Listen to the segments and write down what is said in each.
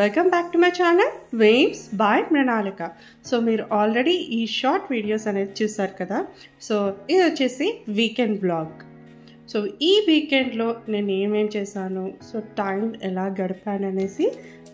Welcome back to my channel waves by Mrinalika. So మీరు already ఈ short videos అనేది చూసారు కదా. సో ఇది వచ్చేసి వీకెండ్ వ్లాగ్. సో ఈ వీకెండ్లో నేను ఏమేం చేశాను, సో టైం ఎలా గడిపాను అనేసి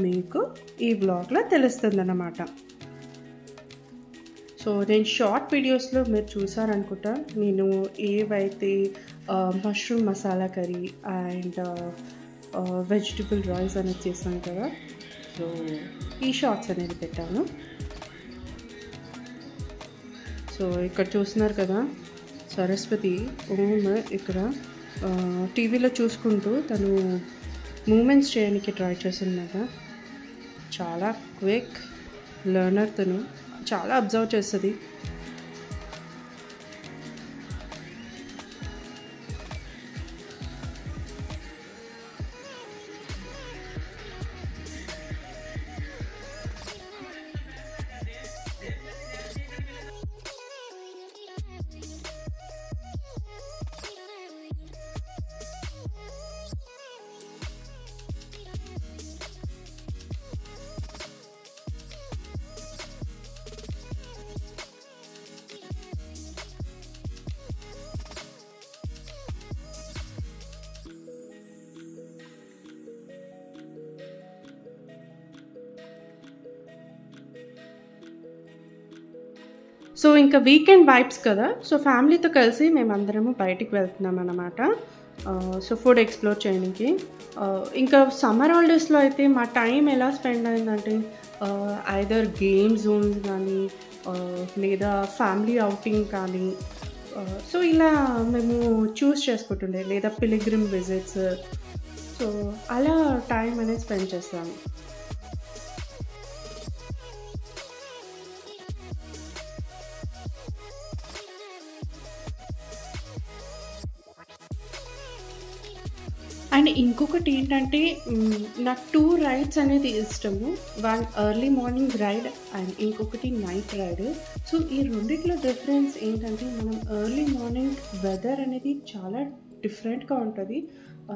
మీకు ఈ వ్లాగ్లో తెలుస్తుంది అన్నమాట. సో నేను షార్ట్ వీడియోస్లో మీరు చూసారనుకుంటా, నేను ఏవైతే mushroom masala curry and vegetable rice అనేది చేశాను కదా. సో ఈ షార్ట్స్ అనేది పెట్టాను. సో ఇక్కడ చూస్తున్నారు కదా, సరస్వతి ఇక్కడ టీవీలో చూసుకుంటూ తను మూమెంట్స్ చేయడానికి ట్రై చేస్తుందన్నమాట. చాలా క్విక్ లెర్నర్, తను చాలా అబ్జర్వ్ చేస్తుంది. సో ఇంకా వీకెండ్ వైబ్స్ కదా, సో ఫ్యామిలీతో కలిసి మేమందరము బయటికి వెళ్తున్నాం అన్నమాట. సో ఫుడ్ ఎక్స్ప్లోర్ చేయడానికి. ఇంకా సమ్మర్ హాలిడేస్లో అయితే మా టైం ఎలా స్పెండ్ అయిందంటే, ఐదర్ గేమ్ జోన్స్ కానీ లేదా ఫ్యామిలీ అవుటింగ్ కానీ, సో ఇలా మేము చూస్ చేసుకుంటుండే, లేదా పిలిగ్రిమ్ విజిట్స్. సో అలా టైం అనేది స్పెండ్ చేస్తాము. అండ్ ఇంకొకటి ఏంటంటే, నాకు 2 రైడ్స్ అనేది ఇష్టము. One early morning ride and ఇంకొకటి నైట్ రైడ్. సో ఈ రెండిట్లో డిఫరెన్స్ ఏంటంటే, మనం ఎర్లీ మార్నింగ్ వెదర్ అనేది చాలా డిఫరెంట్గా ఉంటుంది.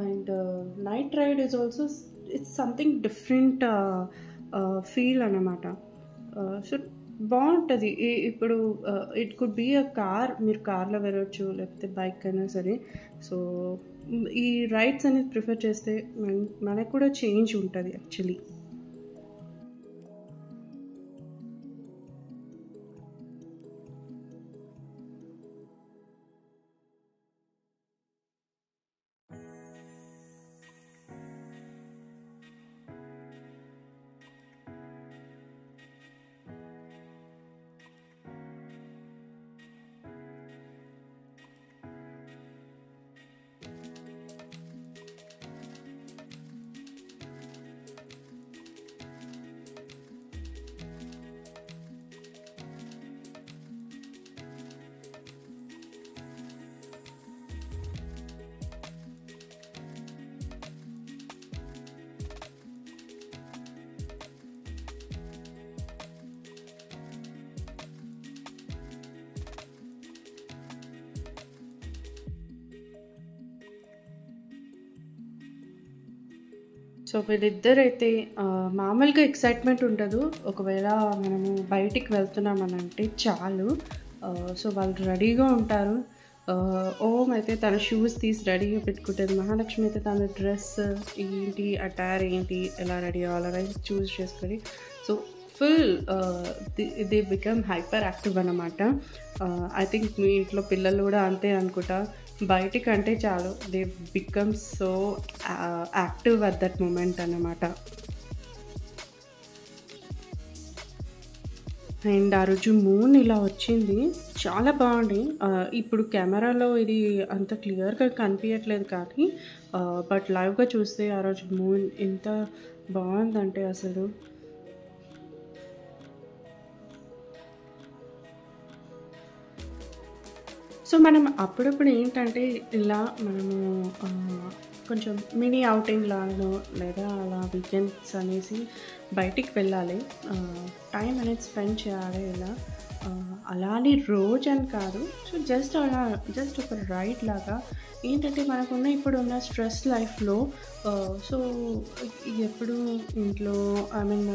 And night ride is also it's something different feel అన్నమాట. సో బాగుంటుంది. ఇప్పుడు it could be a car, మీరు కార్లో వెళ్ళొచ్చు, లేకపోతే బైక్ అయినా సరే. సో ఈ రైడ్స్ అనేది ప్రిఫర్ చేస్తే మనకు కూడా చేంజ్ ఉంటుంది యాక్చువల్లీ. సో వీళ్ళిద్దరైతే మామూలుగా ఎక్సైట్మెంట్ ఉండదు. ఒకవేళ మనము బయటికి వెళ్తున్నామని అంటే చాలు. సో వాళ్ళు రెడీగా ఉంటారు. ఓం అయితే తన షూస్ తీసి రెడీగా పెట్టుకుంటుంది. మహాలక్ష్మి అయితే తన డ్రెస్ ఏంటి, అటైర్ ఏంటి, ఎలా రెడీ అవ్వాలని చూస్ చేసుకొని, so full they become hyper active అన్నమాట. ఐ థింక్ మీ ఇంట్లో పిల్లలు కూడా అంతే అనుకుంటా. బయటికి అంటే చాలు, they become so active at that moment అన్నమాట. అండ్ ఆ రోజు మూన్ ఇలా వచ్చింది, చాలా బాగుంది. ఇప్పుడు కెమెరాలో ఇది అంత క్లియర్గా కనిపించట్లేదు కానీ, బట్ లైవ్గా చూస్తే ఆ రోజు మూన్ ఎంత బాగుందంటే అసలు. సో మనం అప్పుడప్పుడు ఏంటంటే ఇలా మనము కొంచెం మినీ ఔటింగ్ లాగానో లేదా అలా వీకెండ్స్ అనేసి బయటికి వెళ్ళాలి, టైం అనేది స్పెండ్ చేయాలి ఇలా. అలా అని రోజు అని కాదు. సో జస్ట్ అలా జస్ట్ ఒక రైడ్ లాగా ఏంటంటే మనకున్న ఇప్పుడున్న స్ట్రెస్ లైఫ్లో సో ఎప్పుడు ఇంట్లో I mean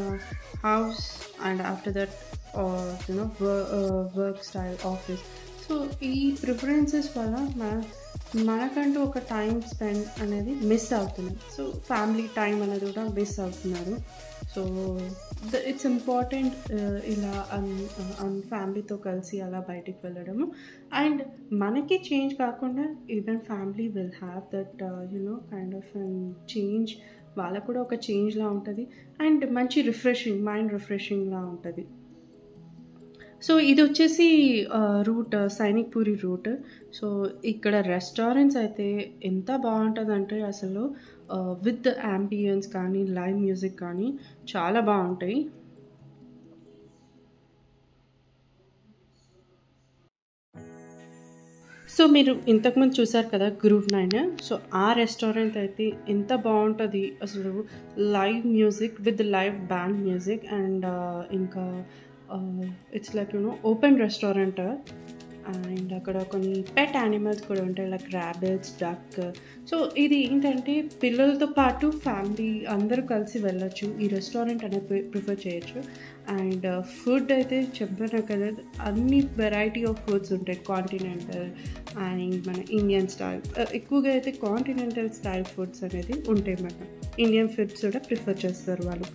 house and after that you know work style office, so ఈ ప్రిఫరెన్సెస్ వల్ల మనకంటూ ఒక టైం స్పెండ్ అనేది మిస్ అవుతున్నాం. సో ఫ్యామిలీ టైం అనేది కూడా మిస్ అవుతున్నారు. సో ఇట్స్ ఇంపార్టెంట్ ఇలా ఫ్యామిలీతో కలిసి అలా బయటికి వెళ్ళడము. అండ్ మనకి చేంజ్ కాకుండా even family will have that you know kind of change. వాళ్ళకు కూడా ఒక చేంజ్లా ఉంటుంది అండ్ మంచి రిఫ్రెషింగ్, మైండ్ రిఫ్రెషింగ్లా ఉంటుంది. సో ఇది వచ్చేసి route Sainikpuri route. So ఇక్కడ రెస్టారెంట్స్ అయితే ఎంత బాగుంటుందంటే అసలు విత్ యాంబియన్స్ కానీ లైవ్ మ్యూజిక్ కానీ చాలా బాగుంటాయి. సో మీరు ఇంతకుముందు చూసారు కదా గ్రూవ్ 9. సో ఆ రెస్టారెంట్ అయితే ఎంత బాగుంటుంది అసలు, live music with live band music and ఇంకా it's like you know open restaurant. And అక్కడ కొన్ని పెట్ యానిమల్స్ కూడా ఉంటాయి లైక్ ర్యాబిట్స్, డక్. సో ఇది ఏంటంటే పిల్లలతో పాటు ఫ్యామిలీ అందరూ కలిసి వెళ్ళొచ్చు, ఈ రెస్టారెంట్ అనేది ప్రిఫర్ చేయొచ్చు. అండ్ ఫుడ్ అయితే చెప్పాను కదా, అన్ని వెరైటీ ఆఫ్ ఫుడ్స్ ఉంటాయి. కాంటినెంటల్ అండ్ మన ఇండియన్ స్టైల్, ఎక్కువగా అయితే కాంటినెంటల్ స్టైల్ ఫుడ్స్ అనేది ఉంటాయి. మన ఇండియన్ ఫుడ్స్ కూడా ప్రిఫర్ చేస్తారు వాళ్ళు.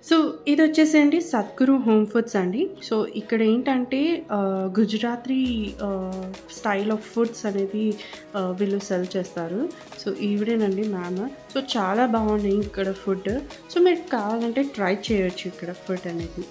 సో ఇది వచ్చేసేంటి సద్గురు హోమ్ ఫుడ్స్ అండి. సో ఇక్కడ ఏంటంటే గుజరాతీ స్టైల్ ఆఫ్ ఫుడ్స్ అనేది వీళ్ళు సెల్ చేస్తారు. So ఈవిడేనండి ma'am. సో చాలా బాగున్నాయి ఇక్కడ ఫుడ్. సో మీరు కావాలంటే ట్రై చేయొచ్చు ఇక్కడ ఫుడ్ అనేది.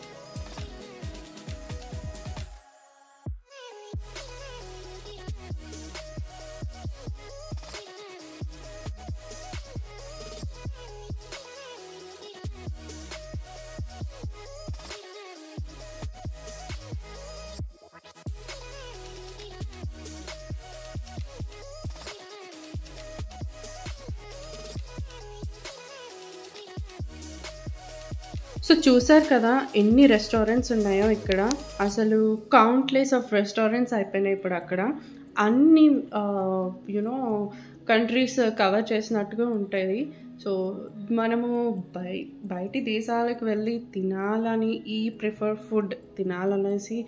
సో చూసారు కదా ఎన్ని రెస్టారెంట్స్ ఉన్నాయో ఇక్కడ. అసలు కౌంట్లెస్ ఆఫ్ రెస్టారెంట్స్ అయిపోయినాయి ఇప్పుడు అక్కడ. అన్ని యూనో కంట్రీస్ కవర్ చేసినట్టుగా ఉంటుంది. సో మనము బయటి దేశాలకు వెళ్ళి తినాలని, ఈ ప్రిఫర్ ఫుడ్ తినాలనేసి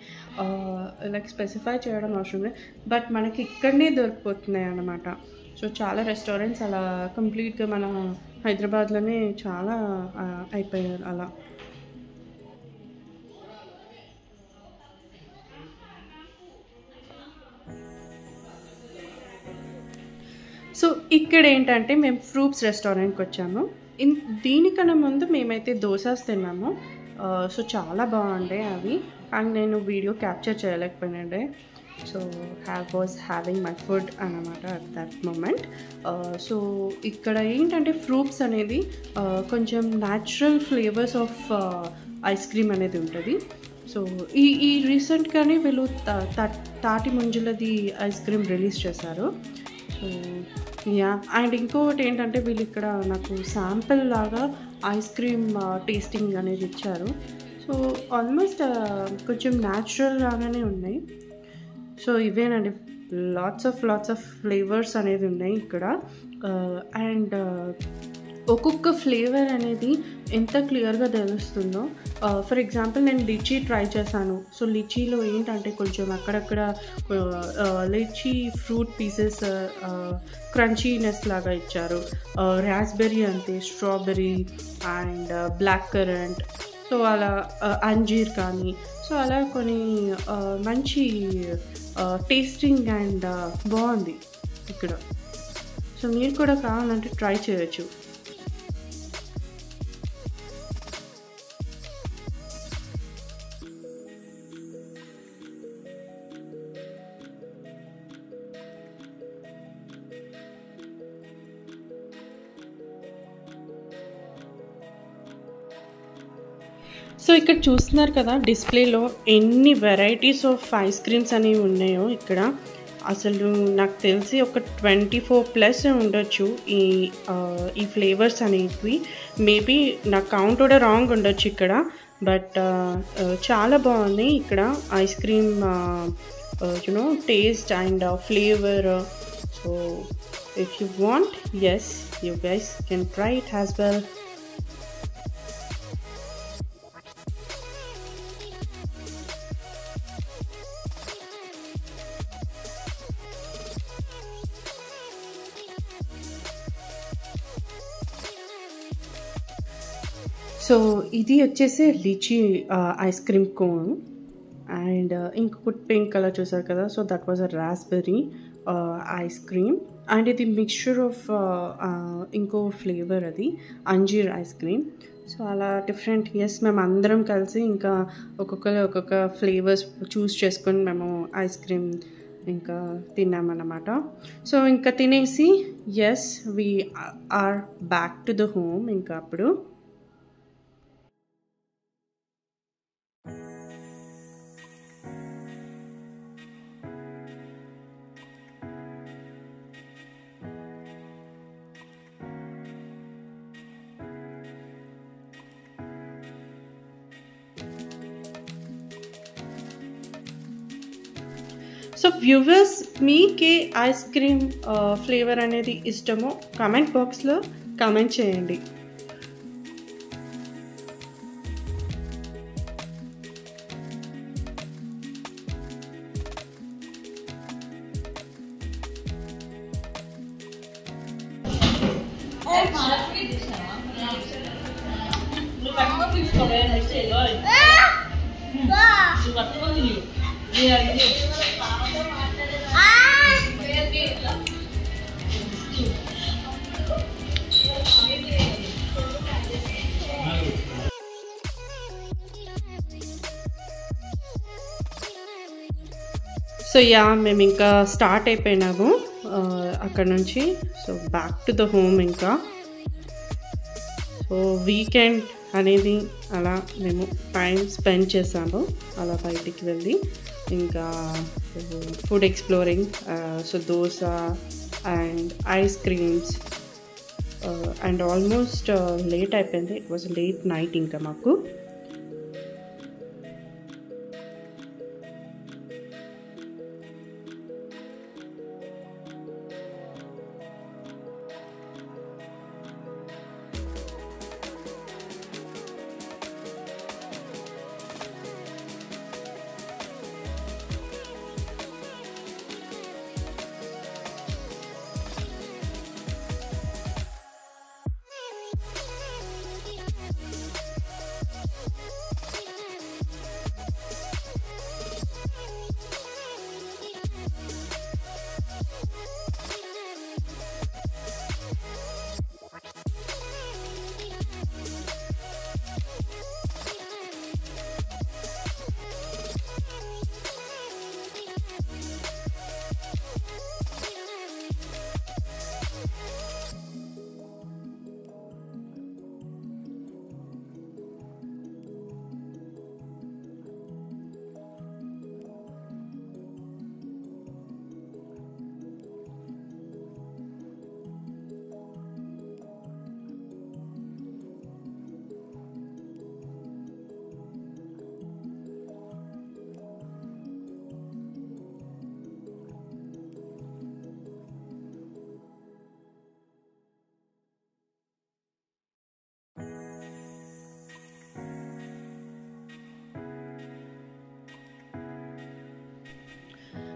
లైక్ స్పెసిఫై చేయడం అవసరం లేదు, బట్ మనకి ఇక్కడనే దొరికిపోతున్నాయి అన్నమాట. సో చాలా రెస్టారెంట్స్ అలా కంప్లీట్గా మన హైదరాబాద్లోనే చాలా అయిపోయారు అలా. సో ఇక్కడ ఏంటంటే మేము ఫ్రూట్స్ రెస్టారెంట్కి వచ్చాము. దీనికన్నా ముందు మేమైతే దోసాస్ తిన్నాము. సో చాలా బాగుండే అవి, కానీ నేను వీడియో క్యాప్చర్ చేయలేకపోయినండే. So was having my food అన్నమాట అట్ దట్ మూమెంట్. సో ఇక్కడ ఏంటంటే ఫ్రూట్స్ అనేది కొంచెం natural flavours of ice cream అనేది ఉంటుంది. సో ఈ రీసెంట్గానే వీళ్ళు తాటి ముంజలది ఐస్ క్రీమ్ రిలీజ్ చేశారు. సో యా, అండ్ ఇంకొకటి ఏంటంటే వీళ్ళు ఇక్కడ నాకు శాంపిల్ లాగా ఐస్ క్రీమ్ టేస్టింగ్ అనేది ఇచ్చారు. సో ఆల్మోస్ట్ కొంచెం న్యాచురల్ లాగానే ఉన్నాయి. సో ఇవేనండి, లాట్స్ ఆఫ్ ఫ్లేవర్స్ అనేది ఉన్నాయి ఇక్కడ. అండ్ ఒక్కొక్క ఫ్లేవర్ అనేది ఎంత క్లియర్‌గా తెలుస్తుందో. ఫర్ ఎగ్జాంపుల్ నేను లిచీ ట్రై చేశాను. సో, లిచీలో ఏంటంటే కొంచెం అక్కడక్కడ లిచీ ఫ్రూట్ పీసెస్ క్రంచీనెస్ లాగా ఇచ్చారు. రాస్బెర్రీ అంతే, strawberry and black currant. So, అలా అంజీర్ కానీ, సో, అలా కొన్ని మంచి టేస్టింగ్ అండ్ బావుంది ఇక్కడ. సో, మీరు కూడా కావాలంటే ట్రై చేయొచ్చు. సో, ఇక్కడ చూస్తున్నారు కదా డిస్‌ప్లేలో ఎన్ని వెరైటీస్ ఆఫ్ ఐస్ క్రీమ్స్ అనేవి ఉన్నాయో ఇక్కడ. అసలు నాకు తెలిసి ఒక 24+ ఉండొచ్చు ఈ ఫ్లేవర్స్ అనేటివి. మేబీ నా కౌంట్ కూడా రాంగ్ ఉండొచ్చు ఇక్కడ. బట్ చాలా బాగున్నాయి ఇక్కడ ice cream taste and flavour. So, if you want, yes, you guys can try it as well. So, ఇది వచ్చేసి litchi ice cream cone. And ఇంకొకటి పింక్ కలర్ చూసారు కదా, so that was a raspberry ice cream. And ఇది mixture of ఇంకో flavour, అది అంజీర్ ice cream. So, అలా డిఫరెంట్. ఎస్, మేము అందరం కలిసి ఇంకా ఒక్కొక్క ఫ్లేవర్స్ చూస్ చేసుకొని మేము ఐస్ క్రీమ్ ఇంకా తిన్నామన్నమాట. సో, ఇంకా తినేసి yes, we are back to the home. ఇంకా అప్పుడు సో వ్యూవర్స్, మీకే ఐస్ క్రీమ్ ఫ్లేవర్ అనేది ఇష్టమో కామెంట్ బాక్స్లో కామెంట్ చేయండి. సో యా, మేము ఇంకా స్టార్ట్ అయిపోయినాము అక్కడ నుంచి. So, back to the home ఇంకా. సో, వీకెండ్ అనేది అలా మేము టైం స్పెండ్ చేసాము అలా బయటికి వెళ్ళి. ఇంకా food exploring. So, dosa and ice creams and almost late అయిపోయింది. ఇట్ వాజ్ లేట్ నైట్ ఇంకా మాకు.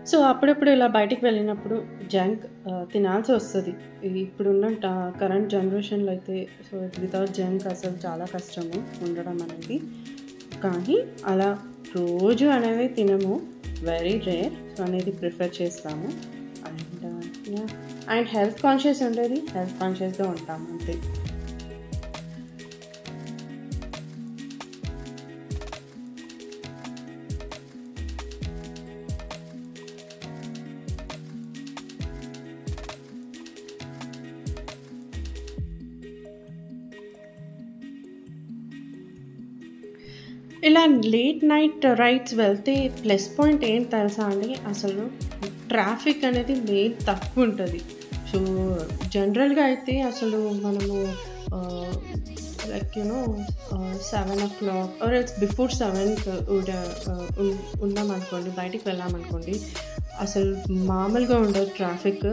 సో అప్పుడప్పుడు ఇలా బయటికి వెళ్ళినప్పుడు జంక్ తినాల్సి వస్తుంది. ఇప్పుడున్న కరెంట్ జనరేషన్లో అయితే సో వితౌట్ జంక్ అసలు చాలా కష్టము ఉండడం అనేది. కానీ అలా రోజు అనేవి తినము, వెరీ రేర్. సో అనేది ప్రిఫర్ చేస్తాము. అండ్ హెల్త్ కాన్షియస్ ఉండేది, హెల్త్ కాన్షియస్గా ఉంటాము అంతే. ఇలా లేట్ నైట్ రైడ్స్ వెళ్తే ప్లస్ పాయింట్ ఏం తెలుసా అండి, అసలు ట్రాఫిక్ అనేది మెయిన్ తక్కువ ఉంటుంది. సో జనరల్గా అయితే అసలు మనము like 7 o'clock or else before 7కి ఉన్నామనుకోండి, బయటికి వెళ్ళామనుకోండి, అసలు మామూలుగా ఉండదు ట్రాఫిక్.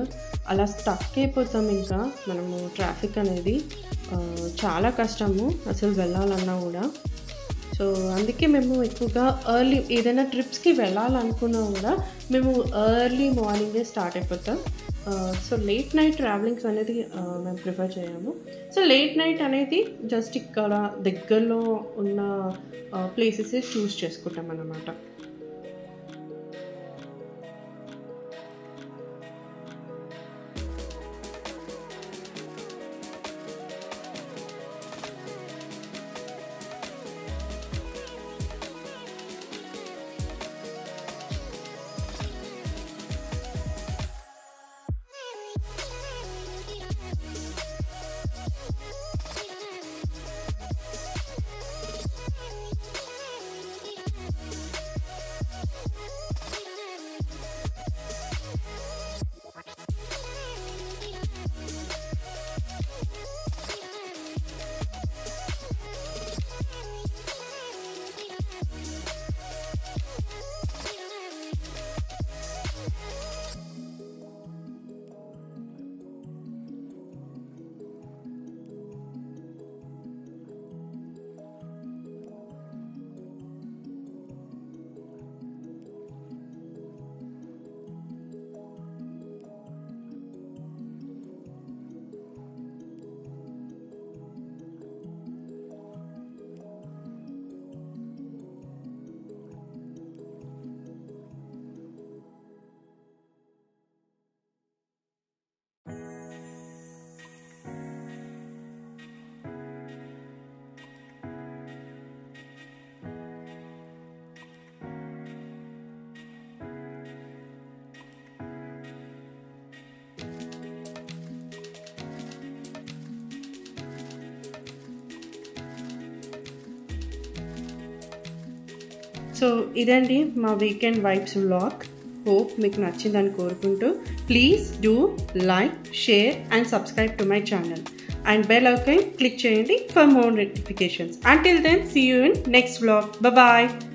అలా స్టక్ అయిపోతాం. ఇంకా మనము ట్రాఫిక్ అనేది చాలా కష్టము అసలు వెళ్ళాలన్నా కూడా. సో అందుకే మేము ఎక్కువగా ఎర్లీ ఏదైనా ట్రిప్స్కి వెళ్ళాలనుకున్నా కూడా మేము ఎర్లీ మార్నింగే స్టార్ట్ అయిపోతాం. సో లేట్ నైట్ ట్రావెలింగ్స్ అనేది మేము ప్రిఫర్ చేయము. సో లేట్ నైట్ అనేది జస్ట్ ఇక్కడ దగ్గరలో ఉన్న ప్లేసెస్ చూస్ చేసుకుంటాం అన్నమాట. సో ఇదండి మా వీకెండ్ వైబ్స్ వ్లాగ్. హోప్ మీకు నచ్చిందని కోరుకుంటూ please do like, share and subscribe to my channel and bell icon click చేయండి for more notifications. Until then, see you in next vlog. Bye bye.